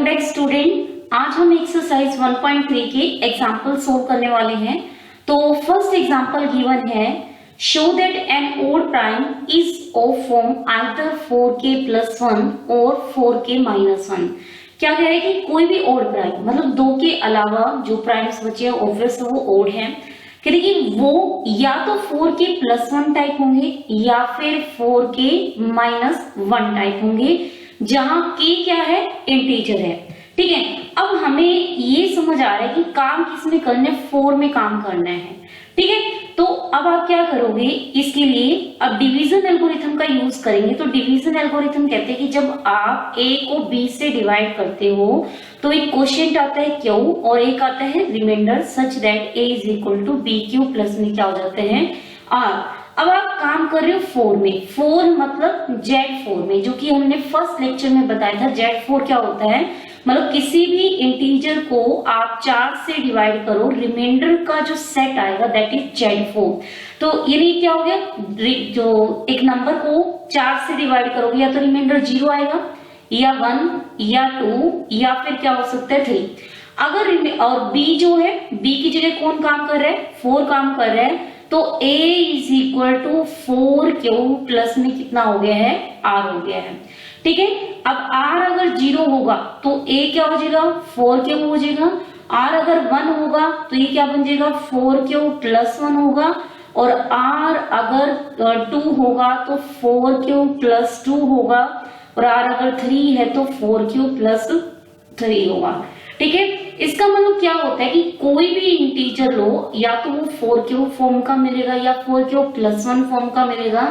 Back student. आज हम exercise 1.3 के एग्जाम्पल सोल्व करने वाले हैं। तो फर्स्ट एग्जाम्पल गिवन है, show that an odd prime is of form either 4k + 1 और 4k - 1। क्या कह रहे हैं कि कोई भी ओड प्राइम मतलब 2 के अलावा जो प्राइम्स बचे हैं ऑब्वियस वो ओड है। कहते कि वो या तो 4k + 1 टाइप होंगे या फिर 4k - 1 टाइप होंगे, जहां k क्या है, इंटीजर है। ठीक है, अब हमें ये समझ आ रहा है कि काम किसमें करना है, 4 में काम करना है। ठीक है, तो अब आप क्या करोगे इसके लिए, अब डिवीजन एल्गोरिथम का यूज करेंगे। तो डिवीजन एल्गोरिथम कहते हैं कि जब आप a को b से डिवाइड करते हो तो एक क्वोशिएंट आता है q और एक आता है reminder, such that a = bq plus में क्या हो जाते हैं r। अब आप काम कर रहे हो 4 में, 4 मतलब Z4 में, जो कि हमने फर्स्ट लेक्चर में बताया था। Z4 क्या होता है, मतलब किसी भी इंटीजर को आप 4 से डिवाइड करो, रिमाइंडर का जो सेट आएगा दैट इज Z4। तो यानी क्या हो गया, जो एक नंबर को 4 से डिवाइड करोगे या तो रिमाइंडर 0 आएगा या 1 या 2 या फिर क्या हो सकता है 3। अगर और b जो है, b की जगह कौन काम कर रहा है, 4 काम कर रहा है, तो a = 4q प्लस में कितना हो गया है, r हो गया है। ठीक है, अब r अगर 0 होगा तो a क्या हो जाएगा, 4q हो जाएगा। r अगर 1 होगा तो ये क्या बन जाएगा, 4q + 1 होगा। और r अगर 2 होगा तो 4q + 2 होगा। और r अगर 3 है तो 4q + 3 होगा। ठीक है, इसका मतलब क्या होता है कि कोई भी इंटीजर लो, या तो वो 4q फॉर्म का मिलेगा या 4q + 1 फॉर्म का मिलेगा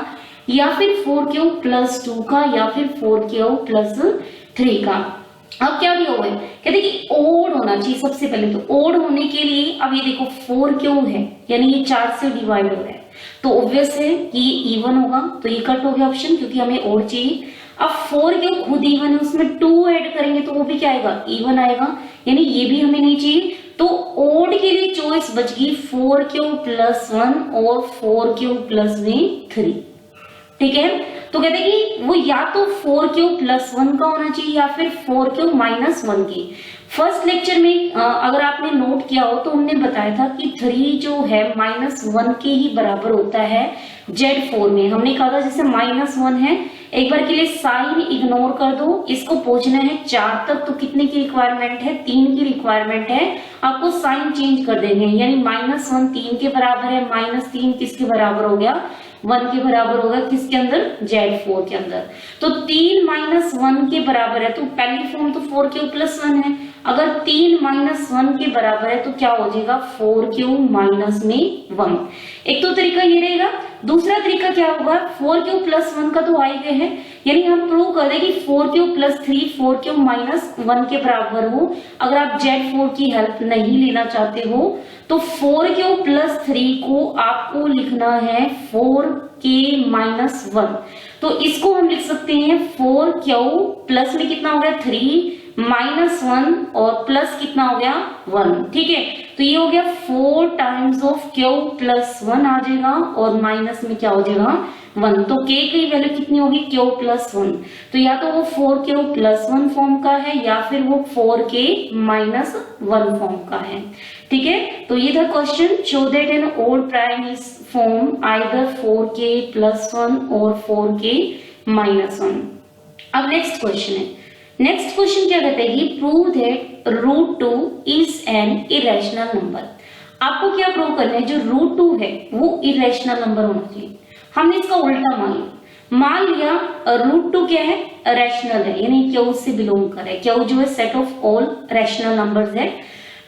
या फिर 4q + 2 का या फिर 4q + 3 का। अब क्या दिया हुआ है, कहते कि ओड होना चाहिए सबसे पहले। तो ओड होने के लिए अब ये देखो 4q है यानी ये 4 से डिवाइड हो रहा है, तो ऑब्वियस है कि ये इवन होगा, तो ये कट हो गया ऑप्शन, क्योंकि हमें ओड चाहिए। अब 4q खुद इवन है, उसमें 2 ऐड करेंगे तो वो भी क्या आएगा, इवन आएगा, यानी ये भी हमें नहीं चाहिए। तो ओड के लिए चॉइस बच गई 4q + 1 और 4q + 3। ठीक है, तो कहते हैं कि वो या तो 4q + 1 का होना चाहिए या फिर 4q - 1 की। फर्स्ट लेक्चर में अगर आपने नोट किया हो तो हमने बताया था कि 3 जो है -1 के ही बराबर होता है Z4 में। हमने कहा था जैसे -1 है, एक बार के लिए साइन इग्नोर कर दो, इसको पहुंचना है 4 तक, तो कितने की रिक्वायरमेंट है, 3 की रिक्वायरमेंट है। आपको साइन चेंज कर देंगे, यानी -1 3 के बराबर है, -3 किसके बराबर हो गया, 1 के बराबर होगा, किसके अंदर, Z4 के अंदर। तो 3 - 1 के बराबर है, तो पहली फॉर्म तो 4q + 1 है। अगर 3 - 1 के बराबर है तो क्या हो जाएगा, 4q - 1। एक तो तरीका ये रहेगा। दूसरा तरीका क्या होगा, 4q + 1 का तो आ ही गए हैं, यानी हम प्रूव कर दें कि 4q + 3 4q - 1 के बराबर हो। अगर आप Z4 की हेल्प नहीं लेना चाहते हो तो 4q + 3 को आपको लिखना है 4k - 1। तो इसको हम लिख सकते हैं 4q प्लस में कितना हो गया 3 -1 और प्लस कितना हो गया 1। ठीक है, तो ये हो गया 4 टाइम्स ऑफ q + 1 आ जाएगा और माइनस में क्या हो जाएगा 1। तो k की वैल्यू कितनी होगी, q + 1। तो या तो वो 4q + 1 फॉर्म का है या फिर वो 4k - 1 फॉर्म का है। ठीक है, तो ये था question, show that an odd prime is form either 4k + 1 और 4k - 1। अब नेक्स्ट क्वेश्चन है, नेक्स्ट क्वेश्चन क्या कहते हैं कि prove that √2 is an irrational number. आपको क्या प्रूव करना है, जो √2 है वो इरेशनल नंबर होना चाहिए। हमने इसका उल्टा मान लिया √2 क्या है, रैशनल है, यानी क्यू से बिलोंग कर रहा है। क्यू जो है set of all rational numbers है।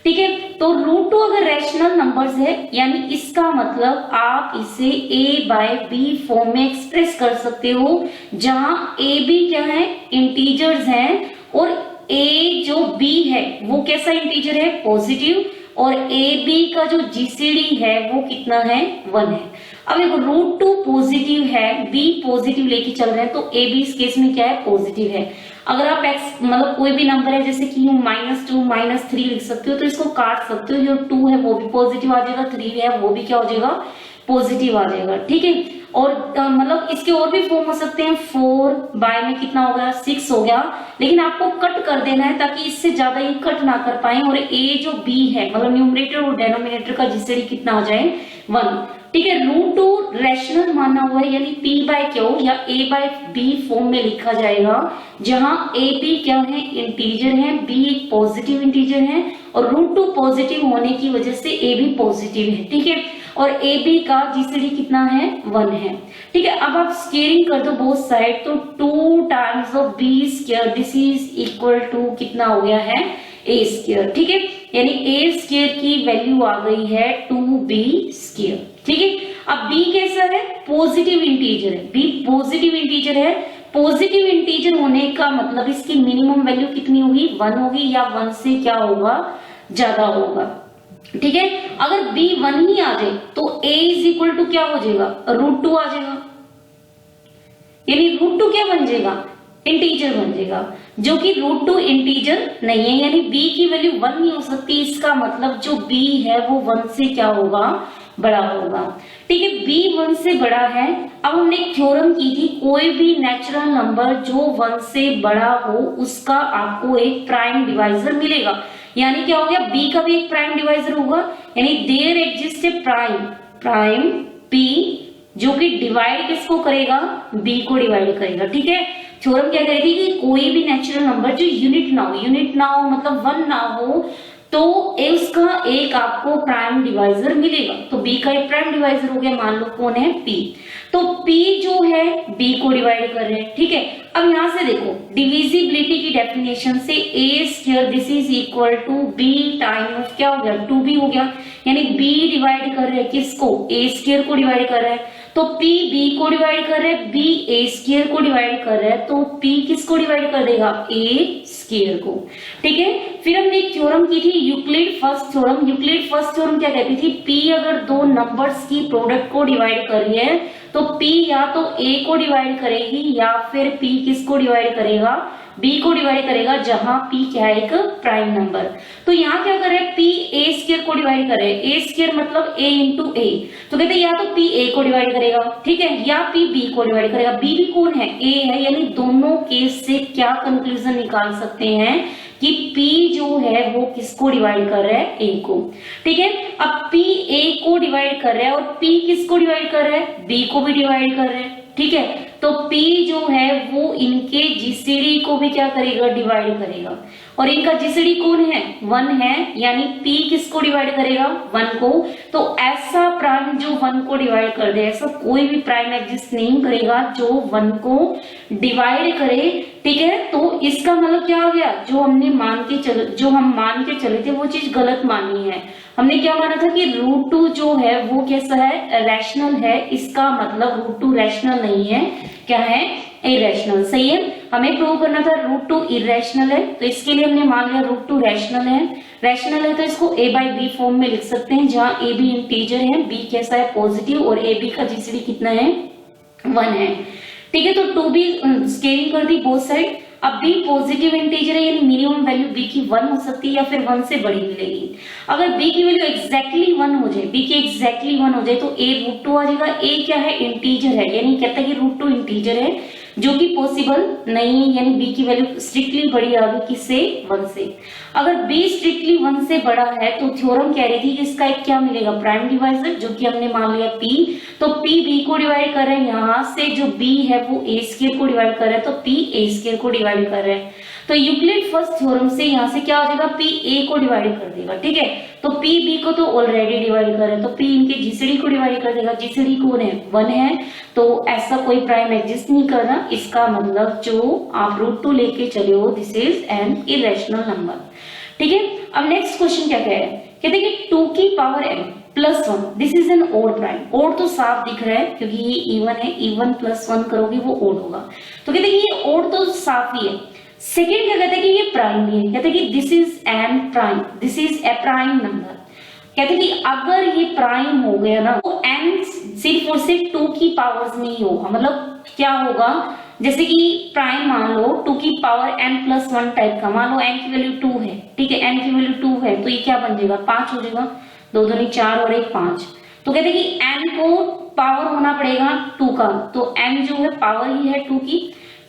ठीक है, तो √2 अगर रैशनल नंबर्स है यानी इसका मतलब आप इसे a/b फॉर्म में एक्सप्रेस कर सकते हो, जहां a b क्या है, इंटीजर्स हैं, और a जो b है वो कैसा इंटीजर है, पॉजिटिव, और a b का जो जीसीडी है वो कितना है, 1 है। अब देखो √2 पॉजिटिव है, b पॉजिटिव लेके चल रहे हैं, तो a b इस केस में क्या है, पॉजिटिव है। अगर आप x मतलब कोई भी नंबर है जैसे कि -2 -3 लिख सकते हो, तो इसको काट सकते हो, जो 2 है वो भी पॉजिटिव आ जाएगा, 3 है वो भी क्या हो जाएगा, पॉजिटिव आ जाएगा, ठीक है। और मतलब इसके और भी फॉर्म हो सकते हैं, 4 बाय में कितना हो गया 6 हो गया, लेकिन आपको कट कर देना है ताकि इससे ज्यादा ये कट ना कर पाए। और ए जो बी है मतलब न्यूमरेटर और डेनोमिनेटर का जीसीडी कितना आ जाए 1, ठीक है। √2 रैशनल माना हुआ है, यानी P बाय Q या A बाय B फॉर्म में लिखा जाएगा, जहां A B क्या है इंटीजर है, B एक पॉजिटिव इंटीजर है और √2 पॉजिटिव होने की वजह से A भी पॉजिटिव है, ठीक है। और ए बी का जीसीडी कितना है 1 है, ठीक है। अब आप स्क्वेयरिंग कर दो बोथ साइड, तो 2 times of b square this is equal to कितना हो गया है ए स्क्वायर, ठीक है। यानी ए स्क्वायर की वैल्यू आ गई है 2b स्क्वायर, ठीक है। अब b कैसा है, पॉजिटिव इंटीजर है, b पॉजिटिव इंटीजर है। पॉजिटिव इंटीजर होने का मतलब इसकी मिनिमम वैल्यू कितनी होगी 1 होगी, या 1 से क्या होगा ज्यादा होगा, ठीक है। अगर b 1 ही आ जाए तो a इज इक्वल टू क्या हो जाएगा √2 आ जाएगा, यानी √2 क्या बन जाएगा इंटीजर बन जाएगा, जो कि √2 इंटीजर नहीं है, यानी b की वैल्यू 1 नहीं हो सकती। इसका मतलब जो b है वो 1 से क्या होगा बड़ा होगा, ठीक है। b 1 से बड़ा है। अब हमने एक थ्योरम की थी, कोई भी नेचुरल नंबर जो 1 से बड़ा हो उसका आपको एक प्राइम डिवाइजर मिलेगा। यानी क्या हो गया b का भी एक प्राइम डिवाइजर होगा, यानी there exist a prime p जो कि डिवाइड किसको करेगा b को डिवाइड करेगा, ठीक है। थ्योरम क्या कह रही थी कि कोई भी नेचुरल नंबर जो यूनिट ना हो मतलब 1 ना हो तो उसका एक आपको प्राइम डिवाइजर मिलेगा। तो b का एक प्राइम डिवाइजर हो गया, मान लो कौन है p। तो p जो है b को डिवाइड कर रहे हैं, ठीक है। अब यहां से देखो डिविजिबिलिटी की डेफिनेशन से a square this is equal to b time क्या हो गया 2b हो गया, यानी b डिवाइड कर रहे हैं किसको a स्क्वायर को डिवाइड कर रहा है, तो p b को डिवाइड कर रहे हैं, b a स्क्वायर को डिवाइड कर रहा है, तो p किसको डिवाइड कर देगा a स्क्वायर को, ठीक है। फिर हमने एक थ्योरम की थी यूक्लिड फर्स्ट थ्योरम क्या कहती थी, p अगर दो नंबर्स की प्रोडक्ट को डिवाइड कर रही है तो p या तो a को डिवाइड करेगी या फिर p किसको डिवाइड करेगा b को डिवाइड करेगा, जहां p क्या है एक प्राइम नंबर। तो यहाँ क्या कर रहे हैं p a स्क्वायर को डिवाइड कर रहे हैं, a स्क्वायर मतलब a इंटू a, तो कहते हैं या तो p a को डिवाइड करेगा, ठीक है, या p b को डिवाइड करेगा। b भी कौन है a है, यानी दोनों केस से क्या कंक्लूजन निकाल सकते हैं कि p जो है वो किसको डिवाइड कर रहा है a को, ठीक है। अब p a को डिवाइड कर रहा है और p किसको डिवाइड कर रहा है b को भी डिवाइड कर रहा है, ठीक है। तो p जो है वो इनके जीसीडी को भी क्या करेगा डिवाइड करेगा, और इनका जीसीडी कौन है 1 है, यानी p किसको डिवाइड करेगा 1 को। तो ऐसा प्राइम जो 1 को डिवाइड कर दे, ऐसा कोई भी प्राइम एग्जिस्ट नहीं करेगा जो 1 को डिवाइड करे, ठीक है। तो इसका मतलब क्या हो गया, जो हम मान के चले थे वो चीज गलत मानी है। हमने क्या माना था कि √2 जो है वो कैसा है रैशनल है, इसका मतलब √2 रैशनल नहीं है, क्या है इरेशनल, सही है। हमें प्रूव करना था √2 इरेशनल है, तो इसके लिए हमने मान लिया √2 रैशनल है तो इसको a बाई बी फॉर्म में लिख सकते हैं, जहां a b इंटीजर है, b कैसा है पॉजिटिव और a b का जीसीडी कितना है 1 है, ठीक है। तो 2b स्केलिंग कर दी बोथ साइड। अब b पॉजिटिव इंटीजर है, यानी मिनिमम वैल्यू b की 1 हो सकती है या फिर 1 से बड़ी मिलेगी। अगर b की वैल्यू एग्जैक्टली 1 हो जाए, b की एग्जैक्टली 1 हो जाए तो a √2 आ जाएगा। a क्या है इंटीजर है, यानी कहता है कि √2 इंटीजर है, जो कि पॉसिबल नहीं है, यानी b की वैल्यू स्ट्रिक्टली बड़ी आ गई किससे 1 से। अगर b स्ट्रिक्टली 1 से बड़ा है तो थ्योरम कह रही थी कि इसका एक क्या मिलेगा प्राइम डिवाइजर, जो कि हमने मान लिया p। तो p b को डिवाइड कर रहे हैं, यहाँ से जो b है वो a स्क्वायर को डिवाइड कर रहा है, तो p a स्क्वायर को डिवाइड कर रहे हैं। तो यूक्लिड फर्स्ट थ्योरम से यहाँ से क्या हो जाएगा p a को डिवाइड कर देगा, ठीक है। तो p b को तो ऑलरेडी डिवाइड कर रहे हैं, तो p इनके जीसीडी को डिवाइड कर देगा, जीसीडी कौन है 1 है, तो ऐसा कोई प्राइम एग्जिस्ट नहीं कर रहा। इसका मतलब जो आप √2 लेके चले हो this is an irrational number, ठीक है। अब नेक्स्ट क्वेश्चन क्या कह रहे हैं, कहते हैं कि 2 की power m plus 1 this is an odd prime. Odd तो साफ दिख रहा है क्योंकि ये इवन है, इवन प्लस 1 करोगे वो ओड होगा, तो कहते हैं कि ये ओड तो साफ ही है। सेकेंड क्या कहते हैं कि ये प्राइम भी है, कहते हैं कि this is an prime, this is a prime number. कहते हैं कि अगर ये प्राइम हो गया ना तो n सिर्फ और सिर्फ 2 की पावर्स नहीं होगा, मतलब क्या होगा, जैसे कि प्राइम मान लो 2 की पावर n प्लस 1 टाइप का, मान लो n की वैल्यू 2 है, ठीक है, n की वैल्यू 2 है तो ये क्या बन जाएगा 5 हो जाएगा, 2 दूनी 4 और 1 5। तो कहते हैं कि n को पावर होना पड़ेगा 2 का, तो n जो है पावर ही है 2 की।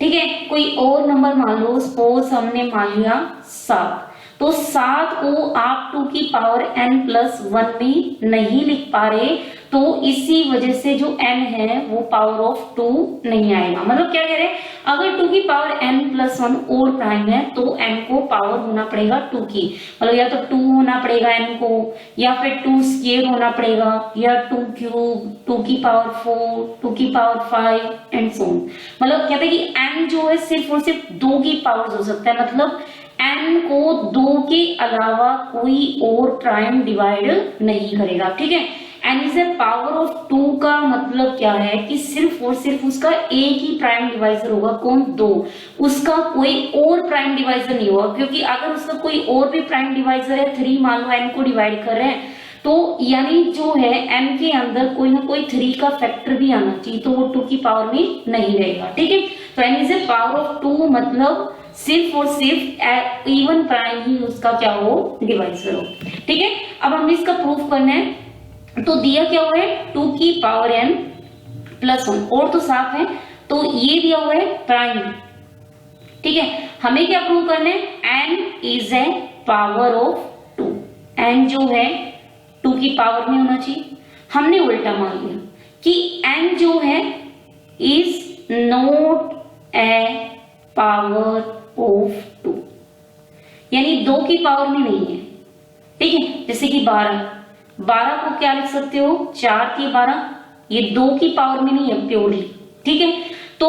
ठीक है, कोई और नंबर मान लो, सपोज हमने मान लिया 7, तो 7 को आप 2 की पावर n प्लस 1 में नहीं लिख पा रहे, तो इसी वजह से जो n है वो पावर ऑफ 2 नहीं आएगा। मतलब क्या कह रहे हैं, अगर 2 की power n plus 1 odd prime है तो n को पावर होना पड़ेगा 2 की, मतलब या तो 2 होना पड़ेगा n को, या फिर 2 स्क्वायर होना पड़ेगा, या 2 क्यूब, 2 की पावर 4, 2 की पावर 5 एंड सो ऑन। मतलब कहते हैं कि n जो है सिर्फ और सिर्फ 2 की पावर हो सकता है, मतलब n को 2 के अलावा कोई और प्राइम डिवाइड नहीं करेगा। ठीक है, n is a power of 2 का मतलब क्या है कि सिर्फ और सिर्फ उसका एक ही प्राइम डिवाइजर होगा, कौन, 2, उसका कोई और प्राइम डिवाइजर नहीं होगा, क्योंकि अगर उसका कोई और भी प्राइम डिवाइजर है, 3 मान लो n को डिवाइड कर रहे हैं, तो यानी जो है n के अंदर कोई ना कोई 3 का फैक्टर भी आना चाहिए, तो वो 2 की पावर में नहीं रहेगा। ठीक है, तो n is a power of 2 मतलब सिर्फ और सिर्फ इवन प्राइम ही उसका क्या हो, डिवाइजर हो। ठीक है, अब हमने इसका प्रूफ करना है, तो दिया क्या हुआ है 2 की पावर n प्लस 1, और तो साफ है, तो ये दिया हुआ है प्राइम। ठीक है, हमें क्या प्रूव करना है, n is a power of 2, n जो है 2 की पावर में होना चाहिए। हमने उल्टा मान लिया कि n जो है is not a power of 2, यानी 2 की पावर में नहीं है। ठीक है, जैसे कि 12 को क्या लिख सकते हो, 4 की 12, ये 2 की पावर में नहीं है प्योरली। ठीक है, तो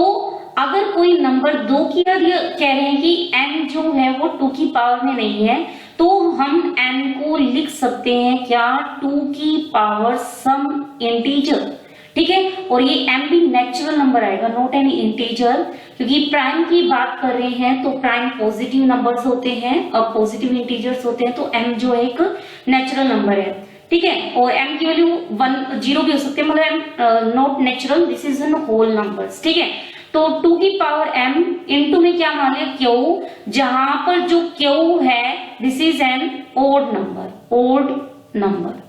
अगर कोई नंबर 2 की कह रहे हैं कि n जो है वो 2 की पावर में नहीं है, तो हम n को लिख सकते हैं क्या, 2 की पावर सम इंटीजर। ठीक है, और ये m भी नेचुरल नंबर आएगा, नॉट एन इंटीजर, क्योंकि प्राइम की बात कर रहे हैं तो प्राइम पॉजिटिव नंबर्स होते हैं और पॉजिटिव इंटीजर्स होते हैं, तो m जो है एक नेचुरल नंबर है। ठीक है, और m की वैल्यू 1 0 भी हो सकती है, मतलब m not natural, this is an whole numbers. ठीक है, तो 2 की पावर m इनटू में क्या मान लिया, q, जहां पर जो q है this is an odd number.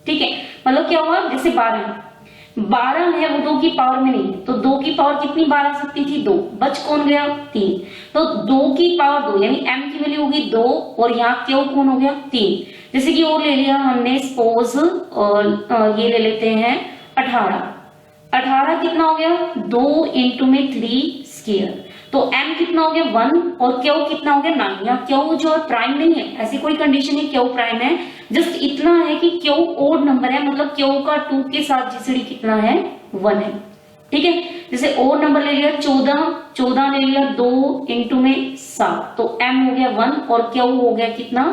ठीक है, मतलब क्या हुआ, जैसे 12 है वो 2 की पावर में नहीं है, तो 2 की पावर कितनी बार आ सकती थी, 2, बच कौन गया, 3, तो 2 की पावर 2 यानी m की वैल्यू होगी 2, और यहाँ क्यों कौन हो गया, 3। जैसे कि और ले लिया हमने, सपोज ये ले लेते हैं 18 कितना हो गया, 2 इंटू में 3 स्क्वायर, तो m कितना हो गया 1, और क्यू कितना हो गया 9। यहाँ क्यू जो प्राइम नहीं है, ऐसी कोई कंडीशन है क्यू प्राइम है, जस्ट इतना है कि क्यू ओड नंबर है, मतलब क्यू का 2 के साथ जीसीडी कितना है, 1 है। ठीक है, जैसे ओड नंबर ले लिया 14 ले लिया 2 इंटू में 7, तो m हो गया 1 और क्यू हो गया कितना,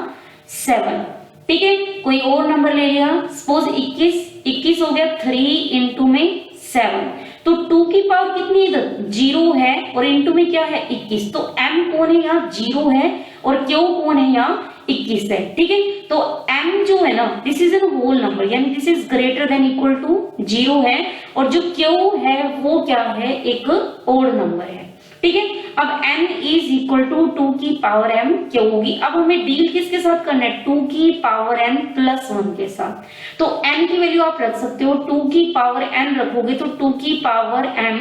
7। ठीक है, कोई और नंबर ले लिया, सपोज 21 हो गया 3 इंटू में 7, तो 2 की पावर कितनी इधर 0 है, और इंटू में क्या है 21, तो m कौन है यहाँ 0 है, और q कौन है यहाँ 21 है। ठीक है, तो m जो है ना this is an whole number, यानी this is greater than equal to 0 है, और जो q है वो क्या है, एक ओड नंबर है। ठीक है, अब n इज इक्वल टू 2 की पावर m क्या होगी। अब हमें डील किसके साथ करना है, 2 की पावर n प्लस 1 के साथ, तो n की वैल्यू आप रख सकते हो, 2 की पावर n रखोगे तो 2 की पावर m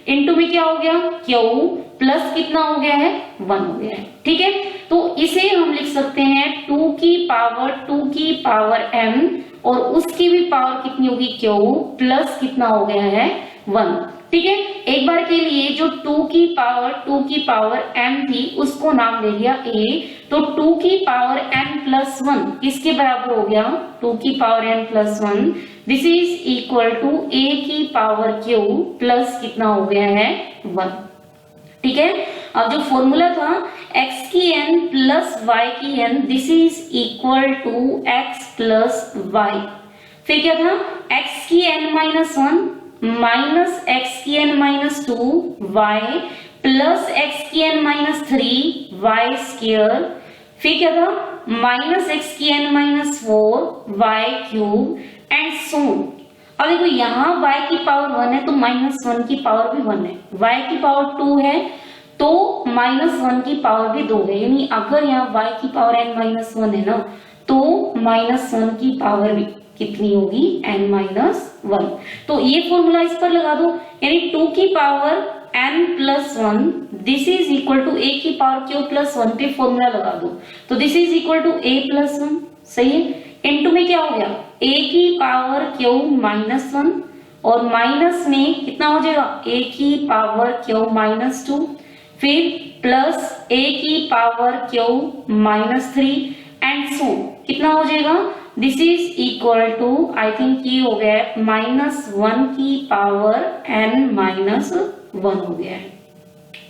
इंटू में क्या हो गया, q प्लस कितना हो गया है, 1 हो गया है। ठीक है, तो इसे हम लिख सकते हैं 2 की पावर m, और उसकी भी पावर कितनी होगी, q प्लस कितना हो गया है, 1। ठीक है, एक बार के लिए जो 2 की पावर m थी उसको नाम ले लिया a, तो 2 की पावर n प्लस 1 किसके बराबर हो गया, 2 की power n plus 1, this is equal to a की पावर q प्लस कितना हो गया है, 1। ठीक है, अब जो फॉर्मूला था x की n प्लस y की n, this is equal to x plus y, फिर क्या था, x की n माइनस 1 माइनस एक्स की n minus 2 y plus x की एन माइनस 3 वाई स्क्वायर, फिर क्या था माइनस एक्स की n minus 4 y cube and so. अब देखो यहाँ y की पावर 1 है तो माइनस 1 की पावर भी 1 है, y की पावर 2 है तो माइनस 1 की पावर भी 2 है, यानी अगर यहाँ y की पावर n माइनस 1 है ना तो माइनस 1 की पावर भी कितनी होगी n-1। तो ये फॉर्मूला इस पर लगा दो, यानी 2 की power n+1 this is equal to a की पावर q+1 पे फॉर्मूला लगा दो, तो this is equal to a+1। सही है, इनटू में क्या हो गया a की पावर q-1 और माइनस में कितना हो जाएगा a की पावर q-2, फिर प्लस a की पावर q-3 एंड सो कितना हो जाएगा, this is equal to I think ये हो गया है -1 की पावर n-1 हो गया है।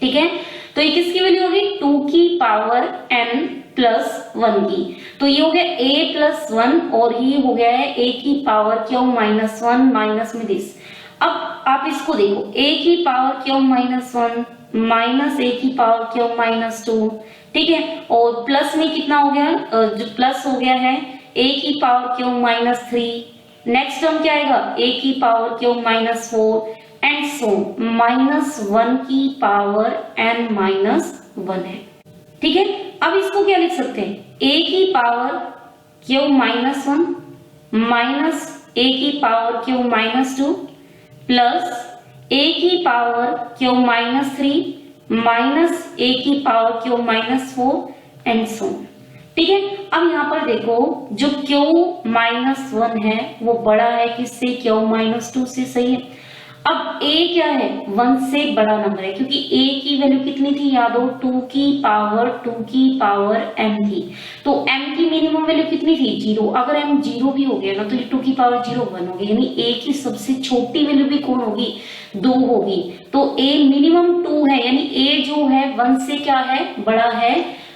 ठीक है, तो ये किसकी वैल्यू होगी 2 की पावर n+1 की, तो ये हो गया a+1 और ये हो गया है a की पावर q-1 माइनस में दिस। अब आप इसको देखो a की पावर q-1 माइनस a की पावर q-2, ठीक है, और प्लस में कितना हो गया, जो प्लस हो गया है a की पावर q-3, नेक्स्ट टर्म क्या आएगा a की पावर q-4 एंड सो -1 की पावर n-1 है। ठीक है, अब इसको क्या लिख सकते हैं a की पावर q-1 माइनस a की पावर q-2 प्लस a की पावर q-3 माइनस a की पावर q-4 एंड सो। ठीक है, अब यहाँ पर देखो जो q-1 है वो बड़ा है किससे, q-2 से। सही है, अब a क्या है 1 से बड़ा नंबर है, क्योंकि a की वैल्यू कितनी थी याद हो 2 की पावर m थी, तो m की मिनिमम वैल्यू कितनी थी 0। अगर m 0 भी हो गया ना तो ये 2 की पावर 0 1 होगी, यानी a की सबसे छोटी वैल्यू भी कौन होगी 2 होगी, तो a मिनिमम 2 है, यानी a जो है 1 से क्या है बड़ा है।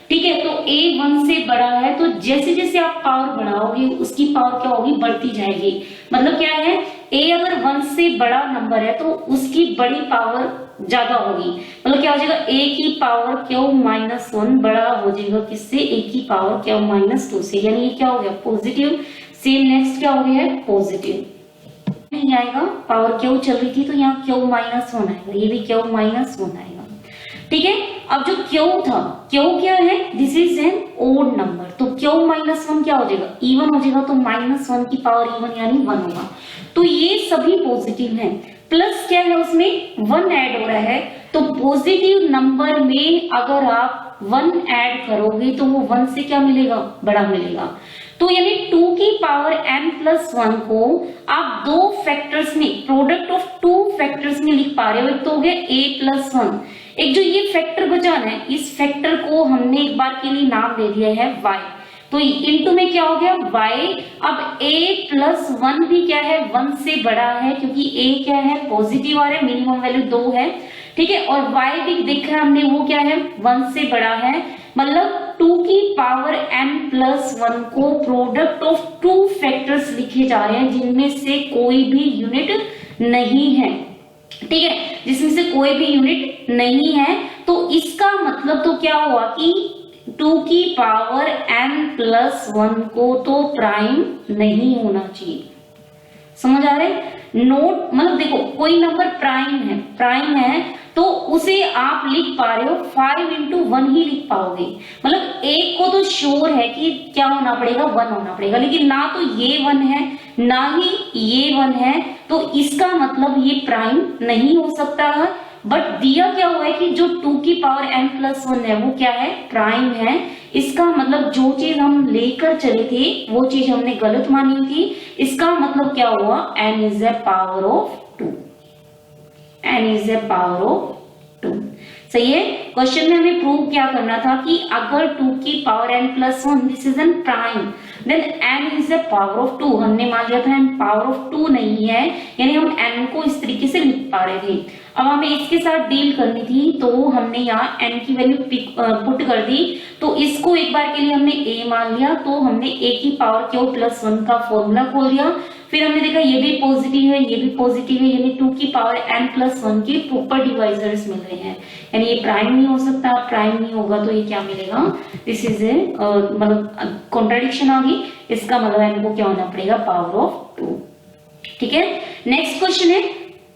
ठीक है, तो a 1 से बड़ा है, तो जैसे जैसे आप पावर बढ़ाओगे उसकी पावर क्या होगी बढ़ती जाएगी। मतलब क्या है a अगर 1 से बड़ा नंबर है तो उसकी बड़ी पावर ज्यादा होगी, मतलब क्या हो जाएगा a की पावर q-1 बड़ा हो जाएगा किससे, a की पावर q-2 से, यानी ये क्या हो गया पॉजिटिव। सेम नेक्स्ट क्या हो गया है पॉजिटिव नहीं आएगा, पावर q चल रही थी तो यहाँ q-1 आएगा, ये भी q-1 आएगा। ठीक है, अब जो q था, q क्या है this is an odd number, तो q-1 क्या हो जाएगा इवन हो जाएगा, तो -1 की पावर इवन यानी 1 होगा, तो ये सभी पॉजिटिव हैं। प्लस क्या है उसमें 1 ऐड हो रहा है, तो पॉजिटिव नंबर में अगर आप 1 ऐड करोगे तो वो 1 से क्या मिलेगा बड़ा मिलेगा, तो यानी 2 की पावर n+1 को आप दो फैक्टर्स में, प्रोडक्ट ऑफ 2 फैक्टर्स में लिख पा रहे हो। एक तो हो गया a+1, एक जो ये फैक्टर बचा है इस फैक्टर को हमने एक बार के लिए नाम दे दिया है y, तो इनटू में क्या हो गया y। अब a+1 भी क्या है 1 से बड़ा है, क्योंकि a क्या है पॉजिटिव आ रहा है, मिनिमम वैल्यू 2 है। ठीक है, और y भी देख रहे हैं हमने वो क्या है 1 से बड़ा है, मतलब 2 की पावर n+1 को प्रोडक्ट ऑफ 2 फैक्टर्स लिखे जा रहे हैं जिनमें से कोई भी यूनिट नहीं है। ठीक है, जिसमें से कोई भी यूनिट नहीं है, तो इसका मतलब तो क्या हुआ कि 2 की पावर n+1 को तो प्राइम नहीं होना चाहिए। समझ आ रहे हैं, नोट मतलब देखो कोई नंबर प्राइम है तो उसे आप लिख पा रहे हो 5 into 1 ही लिख पाओगे, मतलब एक को तो श्योर है कि क्या होना पड़ेगा 1 होना पड़ेगा, लेकिन ना तो ये 1 है ना ही ये 1 है, तो इसका मतलब ये प्राइम नहीं हो सकता है। बट दिया क्या हुआ है कि जो 2 की पावर n+1 है वो क्या है प्राइम है, इसका मतलब जो चीज हम लेकर चले थे वो चीज हमने गलत मानी थी, इसका मतलब क्या हुआ n is a power of 2, n is a power of 2। सही है, क्वेश्चन में हमें प्रूव क्या करना था कि अगर 2 की power n+1 this is an prime then n is a power of 2। हमने मान लिया था n पावर ऑफ 2 नहीं है, यानी हम n को इस तरीके से लिख पा रहे थे। अब हमें इसके साथ डील करनी थी तो हमने यहाँ n की वैल्यू पुट कर दी, तो इसको एक बार के लिए हमने a मान लिया, तो हमने a की पावर q+1 का फॉर्मूला खोल दिया। फिर हमने देखा ये भी पॉजिटिव है ये भी पॉजिटिव है, यानी 2 की पावर n+1 के प्रॉपर डिवाइजर्स मिल रहे हैं, यानी ये प्राइम नहीं हो सकता। प्राइम नहीं होगा तो ये क्या मिलेगा, दिस इज ए मतलब कॉन्ट्राडिक्शन आ गई, इसका मतलब n को क्या होना पड़ेगा पावर ऑफ 2। ठीक है, नेक्स्ट क्वेश्चन है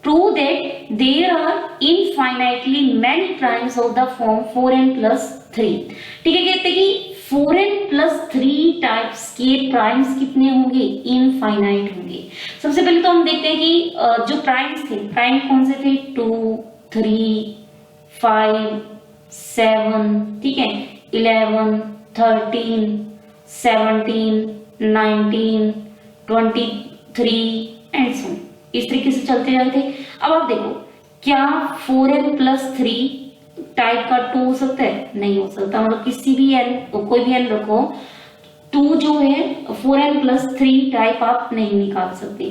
prove that there are infinitely many primes of the form 4n+3। ठीक है, कहते हैं कि 4n+3 टाइप्स के प्राइम्स कितने होंगे, इनफाइनाइट होंगे। सबसे पहले तो हम देखते हैं कि जो प्राइम्स थे, प्राइम कौन से थे, 2, 3, 5, 7, ठीक है, 11, 13, 17, 19, 23 एंड सो इस तरीके से चलते जा रहे थे। अब आप देखो, क्या 4n+3 टाइप का 2 हो सकता है, नहीं हो सकता। मतलब किसी भी n, कोई भी n रखो, 2 जो है 4n+3 टाइप आप नहीं निकाल सकते।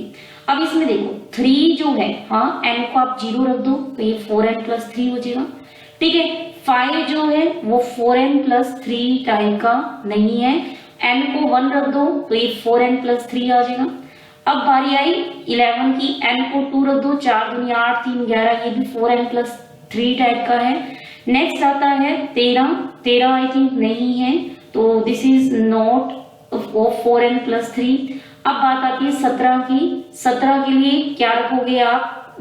अब इसमें देखो 3 जो है, हाँ, n को आप 0 रख दो तो ये 4n+3 हो जाएगा। ठीक है, 5 जो है वो 4n+3 टाइप का नहीं है, n को 1 रख दो तो ये 4n+3 आ जाएगा। अब बारी आई 11 की, n को 2 रख दो, 4 दूनी 8, 3 11, ये भी 4n+3 टाइप का है। नेक्स्ट आता है 13 आई थिंक नहीं है, तो दिस इज नॉट 4n+3। अब बात आती है 17 की, 17 के लिए क्या रखोगे आप,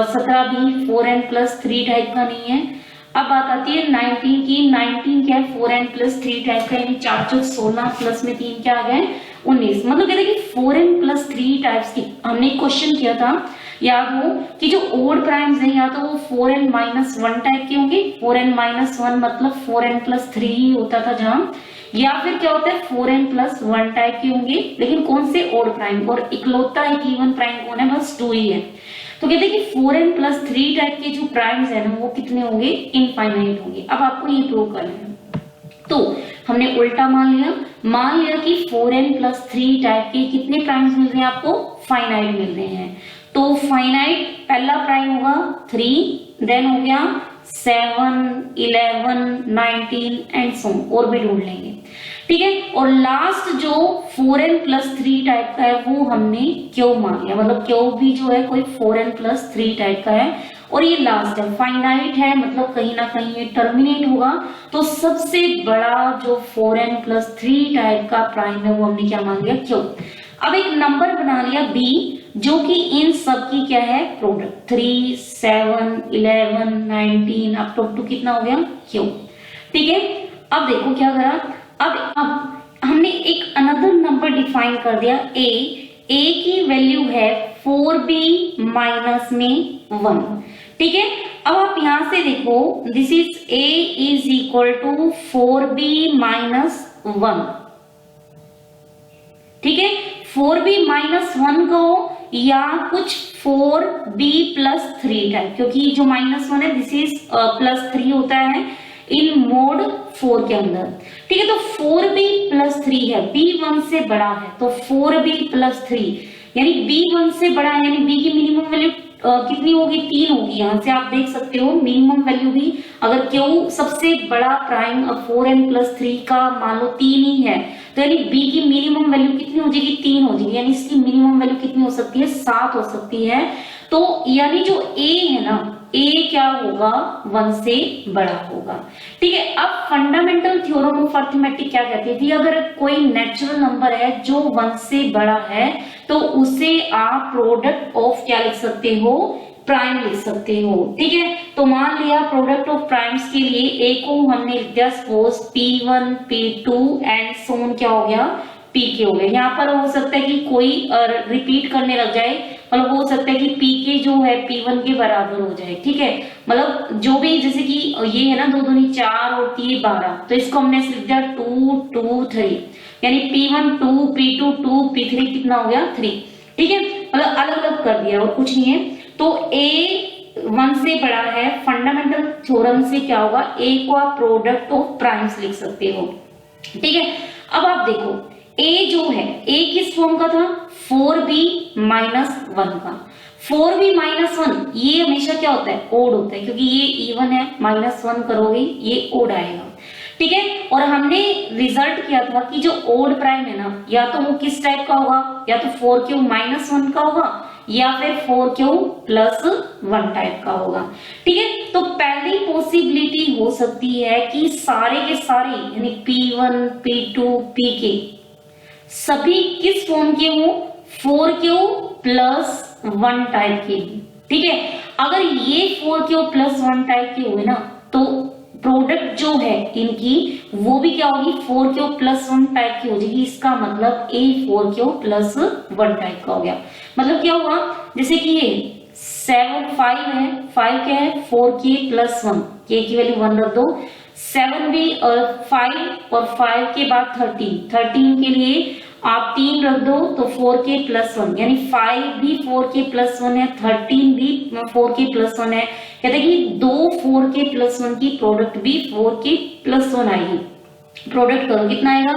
17 भी 4n+3 टाइप का नहीं है। अब बात आती है 19 की, 19 क्या है, 4n+3 टाइप का, यानी 4 4 16 प्लस में 3 क्या आ गए, 19। मतलब कहते हैं कि 4n+3 टाइप्स की हमने क्वेश्चन किया था, याद हो कि जो ओड प्राइम्स हैं या तो वो 4n-1 टाइप के होंगे, 4n-1 मतलब 4n+3 ही होता था जहां, या फिर क्या होता है 4n+1 टाइप के होंगे, लेकिन कौन से ओड प्राइम, और इकलौता एक इवन प्राइम कौन है, बस 2 ही है। तो कहते हैं कि 4n+3 टाइप के जो प्राइम्स है ना वो कितने होंगे, इनफाइनाइट होंगे। अब आपको ये प्रूव करना है, तो हमने उल्टा मान लिया कि 4n+3 टाइप के कितने प्राइम्स मिल रहे हैं आपको, फाइनाइट मिल रहे हैं। तो फाइनाइट पहला प्राइम होगा 3, देन हो गया 7, 11, 19 एंड सो और भी ढूंढ लेंगे। ठीक है, और लास्ट जो 4n+3 टाइप का है वो हमने क्यों मान लिया, मतलब क्यों भी जो है कोई 4n+3 टाइप का है, और ये लास्ट है, फाइनाइट है, मतलब कहीं ना कहीं ये टर्मिनेट होगा। तो सबसे बड़ा जो 4n+3 टाइप का प्राइम है वो हमने क्या मान लिया, क्यों। अब एक नंबर बना लिया b, जो कि इन सब की क्या है, प्रोडक्ट, 3, 7, 11, 19 अप टू कितना हो गया, क्यों। ठीक है, अब देखो क्या करा, अब हमने एक अनदर नंबर डिफाइन कर दिया, a की वैल्यू है 4b- में 1। ठीक है, अब आप यहां से देखो, this is a is equal to 4b-1। ठीक है, 4b-1 को या कुछ 4b+3 टाइप, क्योंकि जो -1 है दिस इज +3 होता है इन मोड 4 के अंदर। ठीक है, तो 4b+3 है, b1 से बड़ा है, तो 4b+3 यानी b1 से बड़ा है, यानी b की मिनिमम वैल्यू कितनी होगी, 3 होगी। यहां से आप देख सकते हो मिनिमम वैल्यू भी, अगर क्यों सबसे बड़ा प्राइम 4n+3 का मान लो 3 ही है, तो यानी b की मिनिमम वैल्यू कितनी हो जाएगी, 3 हो जाएगी, यानी इसकी मिनिमम वैल्यू कितनी हो सकती है, 7 हो सकती है। तो यानी जो a है ना, a क्या होगा, 1 से बड़ा होगा। ठीक है, अब फंडामेंटल थ्योरम ऑफ अरिथमेटिक क्या कहती थी, अगर कोई नेचुरल नंबर है जो 1 से बड़ा है तो उसे आप प्रोडक्ट ऑफ क्या लिख सकते हो, प्राइम लिख सकते हो। ठीक है, तो मान लिया प्रोडक्ट ऑफ प्राइम्स के लिए a को हमने लिख दिया सपोज p1, p2 एंड सोन क्या हो गया, pk हो गया। यहाँ पर हो सकता है कि कोई रिपीट करने लग जाए, मतलब हो सकता है कि pk जो है p1 के बराबर हो जाए। ठीक है, मतलब जो भी, जैसे कि ये है ना 2 दूनी 4 और 3 12, तो इसको हमने लिख दिया 2 2 3, यानी p1 2, p2 2, p3 कितना हो गया 3। ठीक है, मतलब अलग अलग कर दिया और कुछ नहीं है। तो a 1 से बड़ा है, फंडामेंटल थ्योरम से क्या होगा, a को आप प्रोडक्ट ऑफ प्राइम्स लिख सकते हो। ठीक है, अब आप देखो a जो है, a किस फॉर्म का था, 4b-1 का। 4b-1 ये हमेशा क्या होता है, ओड होता है, क्योंकि ये इवन है, -1 करोगे ये ओड आएगा। ठीक है, और हमने रिजल्ट किया था कि जो ओड प्राइम है ना, या तो वो किस टाइप का होगा, या तो 4q-1 का होगा, या फिर 4q+1 टाइप का होगा। ठीक है, तो पहली पॉसिबिलिटी हो सकती है कि सारे के सारे यानी p1, p2, pk सभी किस फॉर्म के हो, 4q+1 टाइप के। ठीक है, अगर ये 4k प्लस 1 टाइप के हुए ना तो प्रोडक्ट जो है इनकी वो भी क्या होगी 4k प्लस 1 टाइप की हो जाएगी। इसका मतलब a 4k प्लस 1 टाइप का हो गया। मतलब क्या हुआ, जैसे कि ये 7 5 है, 5 क्या है 4k प्लस 1, k की वैल्यू 1 रख दो, 7 भी 5 और 5 के बाद 13 के लिए आप 3 रख दो तो 4k प्लस 1, यानी 5 भी 4k प्लस 1 है, 13 भी 4k प्लस 1 है। कहते हैं कि दो 4k प्लस 1 की प्रोडक्ट भी 4k प्लस 1 आएगी। प्रोडक्ट करो कितना आएगा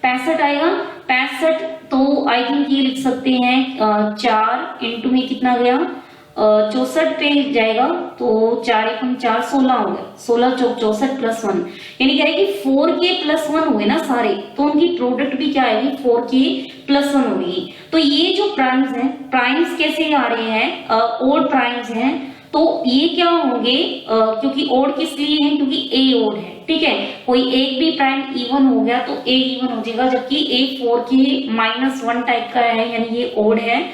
65 आएगा। 65 तो आई थिंक ये लिख सकते हैं 4 इंटू में कितना गया 64 पे जाएगा तो 4 एकम 4 16 हो गया, 16 चौक 64 प्लस 1, यानी क्या है कि 4k प्लस 1 हुए ना सारे, तो उनकी प्रोडक्ट भी क्या आएगी 4k प्लस 1 होगी। तो ये जो प्राइम्स हैं, प्राइम्स कैसे आ रहे हैं ओड प्राइम्स हैं, तो ये क्या होंगे क्योंकि ओड किस लिए है, क्योंकि a ओड है, ठीक है। कोई एक भी प्राइम इवन हो गया तो a इवन हो जाएगा, जबकि a 4k माइनस 1 टाइप का है, यानी ये ओड है।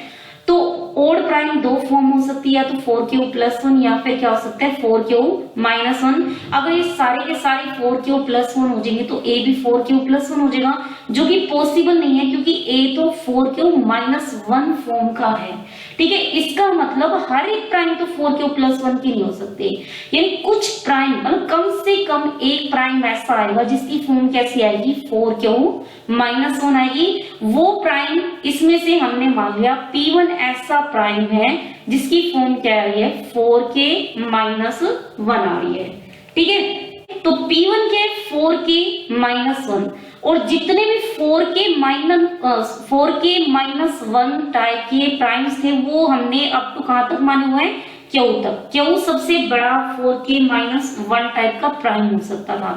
तो ओड प्राइम दो फॉर्म हो सकती है, तो 4k प्लस 1 या फिर क्या हो सकता है 4k माइनस 1। अगर ये सारे के सारे 4k प्लस 1 हो जाएंगे तो a भी 4k प्लस 1 हो जाएगा, जो कि पॉसिबल नहीं है क्योंकि a तो 4k माइनस 1 फॉर्म का है, ठीक है। इसका मतलब हर एक प्राइम तो 4k प्लस 1 की नहीं हो सकते, यानी कुछ प्राइम मतलब कम से कम एक प्राइम ऐसा आएगा जिसकी फॉर्म कैसी आएगी 4k माइनस 1 आएगी। वो प्राइम इसमें से हमने मान लिया P1 ऐसा प्राइम है जिसकी फॉर्म क्या आ रही है 4k माइनस 1 आ रही है, ठीक है। तो P1 के 4k माइनस 1 और जितने भी 4k माइनस 1 टाइप के प्राइम्स थे वो हमने अब तो कहां तक माने हुए हैं क्यू तक। क्यू सबसे बड़ा 4k माइनस 1 टाइप का प्राइम हो सकता था।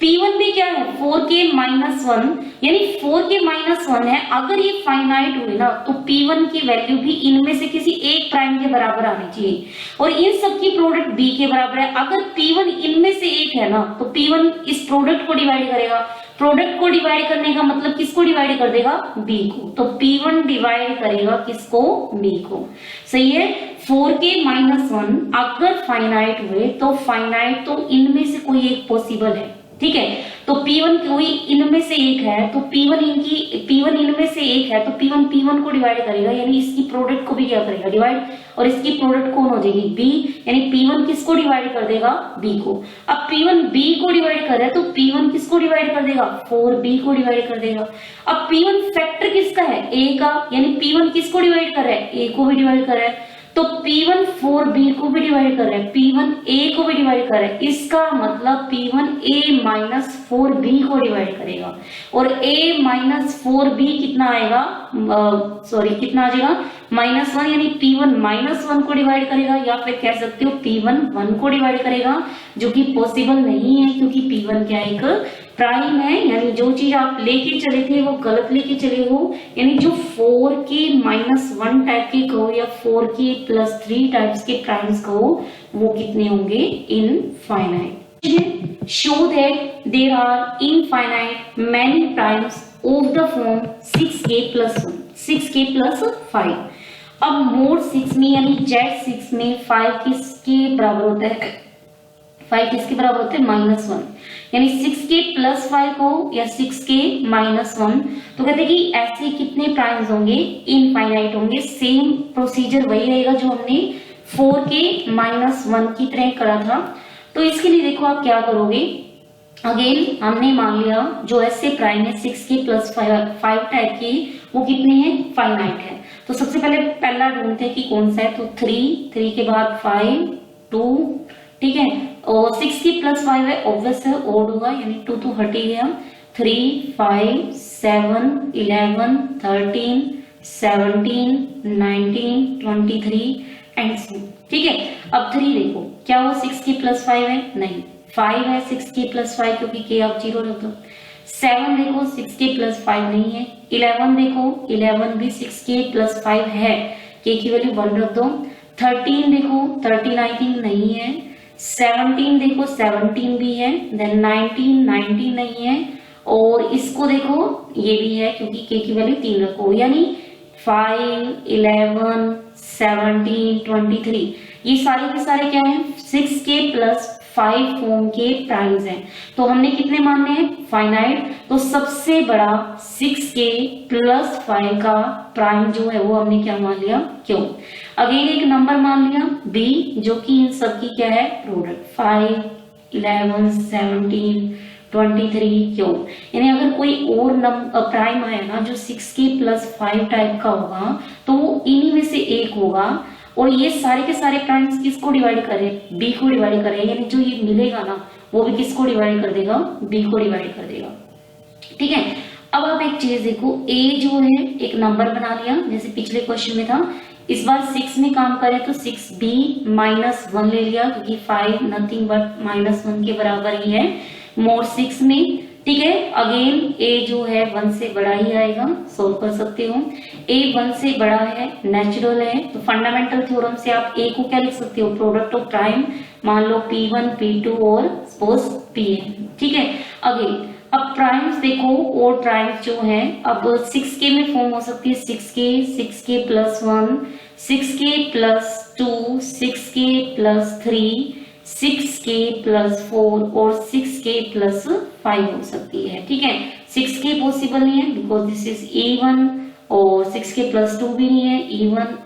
P1 भी क्या है 4k माइनस 1, यानी 4k माइनस 1 है। अगर ये फाइनाइट हुए ना तो P1 की वैल्यू भी इनमें से किसी एक प्राइम के बराबर आनी चाहिए, और इन सब की प्रोडक्ट B के बराबर है। अगर P1 इनमें से एक है ना तो P1 इस प्रोडक्ट को डिवाइड करेगा। प्रोडक्ट को डिवाइड करने का मतलब किसको डिवाइड कर देगा B को, तो P1 डिवाइड करेगा किसको B को, सही है। 4k माइनस 1 अगर फाइनाइट हुए तो फाइनाइट तो इनमें से कोई एक पॉसिबल है, ठीक है। तो P1 कोई इनमें से एक है तो P1 इनमें से एक है तो P1 को डिवाइड करेगा, यानी इसकी प्रोडक्ट को भी क्या करेगा डिवाइड, और इसकी प्रोडक्ट कौन हो जाएगी B, यानी P1 किसको डिवाइड कर देगा B को। अब P1 B को डिवाइड कर रहा है तो P1 किसको डिवाइड कर देगा 4B को डिवाइड कर देगा। अब P1 फैक्टर किसका है A का, यानी P1 किसको डिवाइड कर रहा है A को भी डिवाइड कर रहा है, तो P1 4B को भी डिवाइड कर रहा है, P1 A को भी डिवाइड कर रहा है। इसका मतलब P1 A माइनस 4B को डिवाइड करेगा, और A माइनस 4B कितना आएगा कितना आ जाएगा -1, यानी P1 -1 को डिवाइड करेगा, या फिर कह सकते हो P1 1 को डिवाइड करेगा, जो कि पॉसिबल नहीं है क्योंकि P1 क्या एक प्राइम है, यानी जो चीज आप लेके चले थे वो गलत लेके चले हो, यानी जो 4k -1 टाइप के कहो या 4k प्लस 3 टाइप्स के प्राइम्स कहो वो कितने होंगे infinite. Show that there are infinite many primes of the form 6k plus 1 6k plus 5। अब मोड 6 में यानी Z6 में 5 किसके बराबर होता है, 5 किसके बराबर होते हैं -1, यानी 6k प्लस 5 हो या 6k माइनस 1, तो कहते हैं कि ऐसे कितने प्राइम्स होंगे इनफाइनाइट होंगे। सेम प्रोसीजर वही रहेगा जो हमने 4k माइनस 1 की तरह करा था। तो इसके लिए देखो आप क्या करोगे, अगेन हमने मान लिया जो ऐसे प्राइम है 6k प्लस 5 टाइप की वो कितने हैं फाइनाइट है। तो सबसे पहले पहला ढूंढते हैं कि कौन सा है, तो 3 के बाद 5 2, ठीक है, और 6k प्लस 5 है ऑब्वियस है ओड होगा, यानी 2 तो हट ही गया, 3 5 7 11 13 17 19 23 एंड so, ठीक है। अब 3 देखो क्या वो 6k प्लस 5 है, नहीं, 5 है 6k प्लस 5 क्योंकि k आप 0 रख दो। 7 देखो 6k प्लस 5 नहीं है। 11 देखो 11 भी 6k प्लस 5 है, k की वैल्यू 1 रख दो। 13 देखो 13 आई थिंक नहीं है। 17 देखो 17 भी है, देन 19 नहीं है, और इसको देखो ये भी है क्योंकि k की वैल्यू 3 रखो, यानी 5 11 17, 23 ये सारे के सारे क्या हैं 6k + 5 फॉर्म के प्राइम्स हैं। तो हमने कितने मानने हैं फाइनाइट, तो सबसे बड़ा 6k + 5 का प्राइम जो है वो हमने क्या मान लिया क्यों। अगेन एक नंबर मान लिया b जो कि इन सब की क्या है प्रोडक्ट 5, 11, 17, 23 क्यों। यानी अगर कोई और प्राइम आया ना जो 6k + 5 टाइप का होगा तो वो इन्हीं में से एक होगा, और ये सारे के सारे प्राइम्स किसको डिवाइड करें b को डिवाइड करें, यानी जो ये मिलेगा ना वो भी किसको डिवाइड कर देगा b को डिवाइड कर देगा। ठीक है, अब आप एक चीज देखो a जो है एक नंबर बना लिया जैसे पिछले क्वेश्चन में था, इस बार 6 में काम करें तो 6b - 1 ले लिया क्योंकि 5 नथिंग बट -1 के बराबर ही है मोड 6 में। ठीक है, अगेन a जो है 1 से बड़ा ही आएगा, सोल्व कर सकते हो। a 1 से बड़ा है, नेचुरल है, तो फंडामेंटल थ्योरम से आप a को क्या लिख सकते हो प्रोडक्ट ऑफ प्राइम, मान लो p1 p2 और सपोज pn। ठीक है, अगेन अब प्राइम्स देखो और प्राइम्स जो है अब 6k में फॉर्म हो सकती है 6k, 6k + 1, 6k + 2, 6k + 3, 6k + 4 और 6k + 5 हो सकती है। ठीक है, 6k पॉसिबल नहीं है बिकॉज दिस इज E1 और 6k + 2 भी नहीं है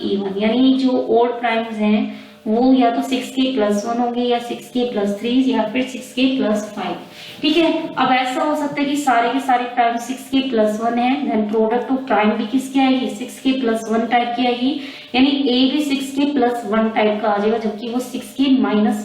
E1 यानी जो ओड प्राइम्स हैं वो या तो 6k + 1 होंगे या 6k + 3 या फिर 6k + 5। ठीक है, अब ऐसा हो सकता है कि सारे के सारे प्राइम 6k + 1 है, देन प्रोडक्ट ऑफ प्राइम भी किसकी आएगी 6k + 1 टाइप की आएगी, यानी a भी 6k + 1 टाइप का आ जाएगा जबकि वो 6k -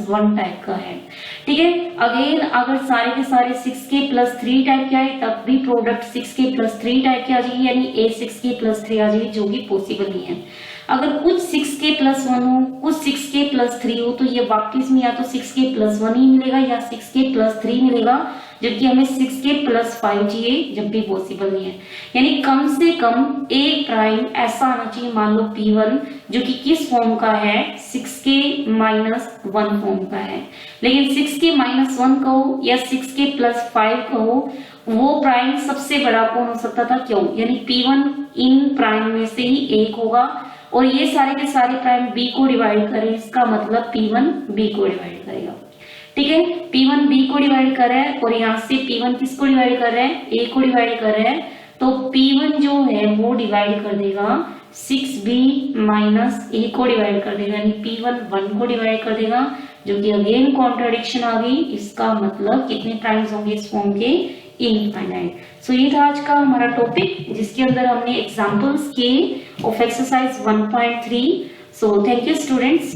1 टाइप का है। ठीक है, अगेन अगर सारे के सारे 6k + 3 टाइप के आए तब भी प्रोडक्ट 6k + 3 टाइप की आ जाएगी, यानी a 6k + 3 आ जाएगी जो कि पॉसिबल नहीं है। अगर कुछ 6k + 1 हो कुछ 6k + 3 हो तो ये वापस में या तो 6k + 1 ही मिलेगा या 6k + 3 मिलेगा, जबकि हमें 6k + 5 चाहिए जब भी पॉसिबल नहीं है। यानी कम से कम एक प्राइम ऐसा आना चाहिए, मान लो p1 जो कि किस फॉर्म का है 6k - 1 फॉर्म का है, लेकिन 6k - 1 कहो या 6k + 5 कहो वो प्राइम सबसे बड़ा कौन हो सकता था क्यों, यानी p1 इन प्राइम में से ही एक होगा, और ये सारे के सारे प्राइम b को डिवाइड करें इसका मतलब p1 b को डिवाइड करेगा। ठीक है, p1 b को डिवाइड कर रहा है और यहाँ से p1 किसको डिवाइड कर रहा है a को डिवाइड कर रहा है, तो p1 जो है वो डिवाइड कर देगा 6b - a को डिवाइड कर देगा, यानी p1 1 को डिवाइड कर देगा, जो कि अगेन कॉन्ट्राडिक्शन आ गई। इसका मतलब कितने प्राइम्स होंगे इस फॉर्म के इनफाइनाइट। सो ये था आज का हमारा टॉपिक जिसके अंदर हमने एग्जांपल्स किए of exercise 1.3। So thank you students.